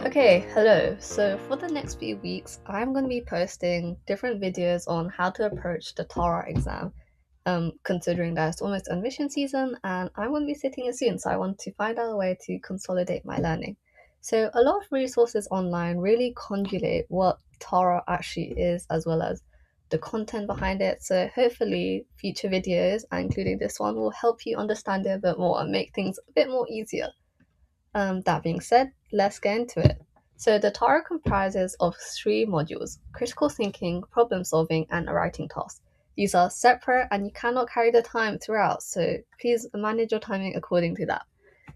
Okay, hello. So for the next few weeks, I'm going to be posting different videos on how to approach the Tara exam. Considering that it's almost admission season and I'm going to be sitting it soon, so I want to find out a way to consolidate my learning. So a lot of resources online really conjugate what Tara actually is as well as the content behind it. So hopefully future videos, including this one, will help you understand it a bit more and make things a bit more easier. That being said, let's get into it. So the Tara comprises of three modules: critical thinking, problem solving, and a writing task. These are separate and you cannot carry the time throughout, so please manage your timing according to that.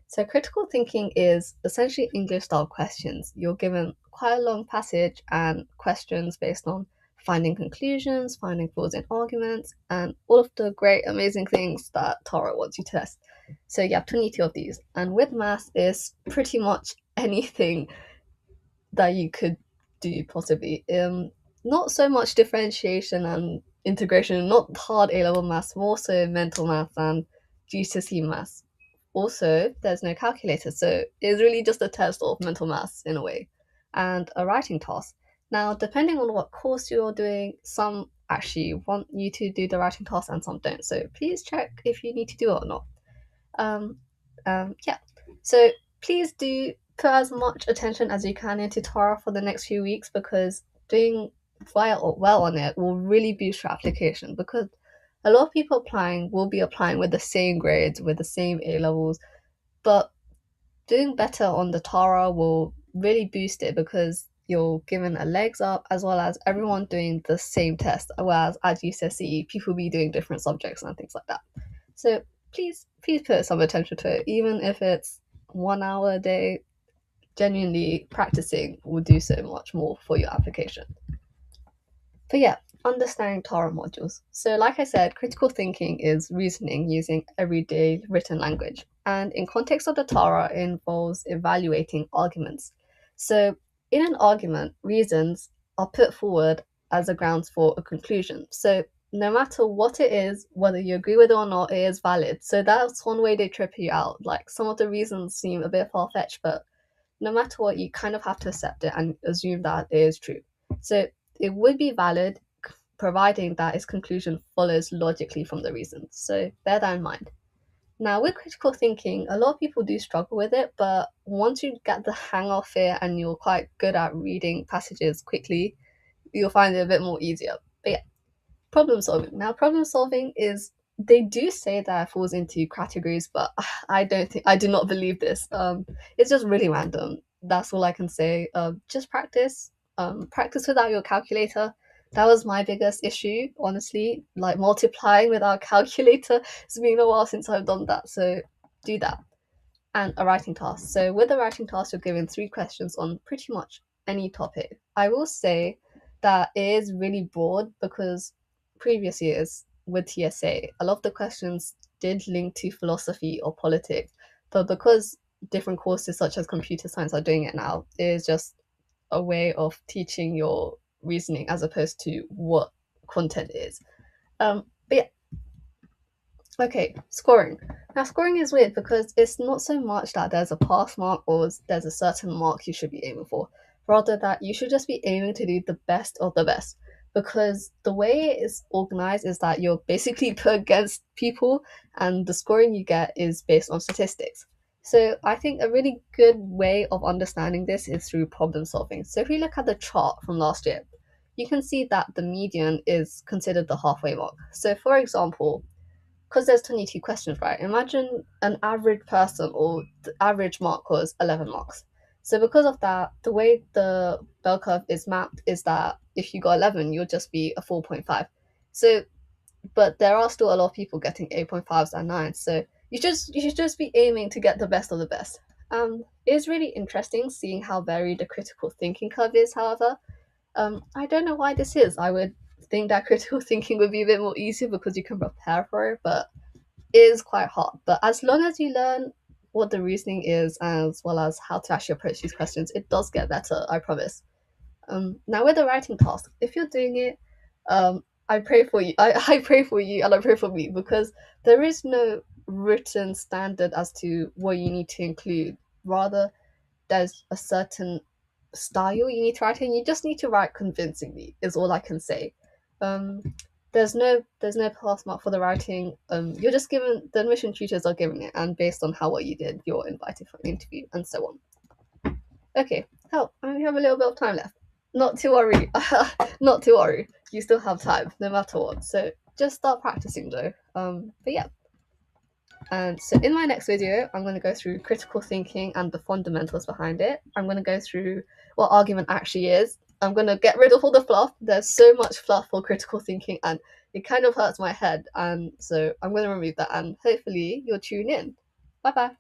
So critical thinking is essentially English style questions. You're given quite a long passage and questions based on finding conclusions, finding flaws in arguments, and all of the great, amazing things that Tara wants you to test. So you have 22 of these. And with maths is pretty much anything that you could do possibly. Not so much differentiation and integration, not hard A level maths, more so mental maths and GCSE maths. Also, there's no calculator, so it's really just a test of mental maths in a way, and a writing task. Now, depending on what course you're doing, some actually want you to do the writing task and some don't. So please check if you need to do it or not. Um, yeah. So please do put as much attention as you can into Tara for the next few weeks because doing well on it will really boost your application because a lot of people applying will be applying with the same grades, with the same A levels, but doing better on the Tara will really boost it because you're given a legs up as well as everyone doing the same test, whereas at GCSE, people be doing different subjects and things like that. So please put some attention to it, even if it's 1 hour a day. Genuinely practicing will do so much more for your application. But yeah, understanding Tara modules. So, like I said, critical thinking is reasoning using everyday written language. And in context of the Tara, it involves evaluating arguments. So, in an argument, reasons are put forward as a grounds for a conclusion. So, no matter what it is, whether you agree with it or not, it is valid. So, that's one way they trip you out. Like, some of the reasons seem a bit far fetched, but no matter what, you kind of have to accept it and assume that it is true. So, it would be valid providing that its conclusion follows logically from the reasons. So bear that in mind. Now, with critical thinking, a lot of people do struggle with it, but once you get the hang of it and you're quite good at reading passages quickly, you'll find it a bit more easier. But yeah, problem solving. Now, problem solving is they do say that it falls into categories, but I do not believe this. It's just really random. That's all I can say. Just practice. Practice without your calculator. That was my biggest issue, honestly. Like multiplying without a calculator. It's been a while since I've done that, so do that. And a writing task. So with the writing task, you're given three questions on pretty much any topic. I will say that it is really broad because previous years with TSA, a lot of the questions did link to philosophy or politics, but because different courses such as computer science are doing it now, it is just a way of teaching your reasoning as opposed to what content is. But yeah, okay, scoring. Now, scoring is weird because it's not so much that there's a pass mark or there's a certain mark you should be aiming for. Rather, that you should just be aiming to do the best of the best. Because the way it is organized is that you're basically put against people, and the scoring you get is based on statistics. So, I think a really good way of understanding this is through problem solving. So, if you look at the chart from last year, you can see that the median is considered the halfway mark. So, for example, because there's 22 questions, right? Imagine an average person or the average mark was 11 marks. So because of that, the way the bell curve is mapped is that if you got 11, you'll just be a 4.5. So, but there are still a lot of people getting 8.5s and 9s. So you should just be aiming to get the best of the best. It's really interesting seeing how varied the critical thinking curve is, however. I don't know why this is. I would think that critical thinking would be a bit more easier because you can prepare for it, but it is quite hard. But as long as you learn what the reasoning is as well as how to actually approach these questions, it does get better, I promise. Now with the writing task, if you're doing it, I pray for you. I pray for you and I pray for me because there is no written standard as to what you need to include. Rather, there's a certain style you need to write in. You just need to write convincingly, is all I can say. Um, there's no pass mark for the writing. You're just given, the admission tutors are giving it, and based on how well you did, you're invited for an interview and so on. Okay, help! I only have a little bit of time left. Not to worry, not to worry. You still have time, no matter what. So just start practicing, though. But yeah. And so in my next video, I'm going to go through critical thinking and the fundamentals behind it. I'm going to go through what argument actually is. I'm going to get rid of all the fluff. There's so much fluff for critical thinking and it kind of hurts my head. And so I'm going to remove that and hopefully you'll tune in. Bye bye.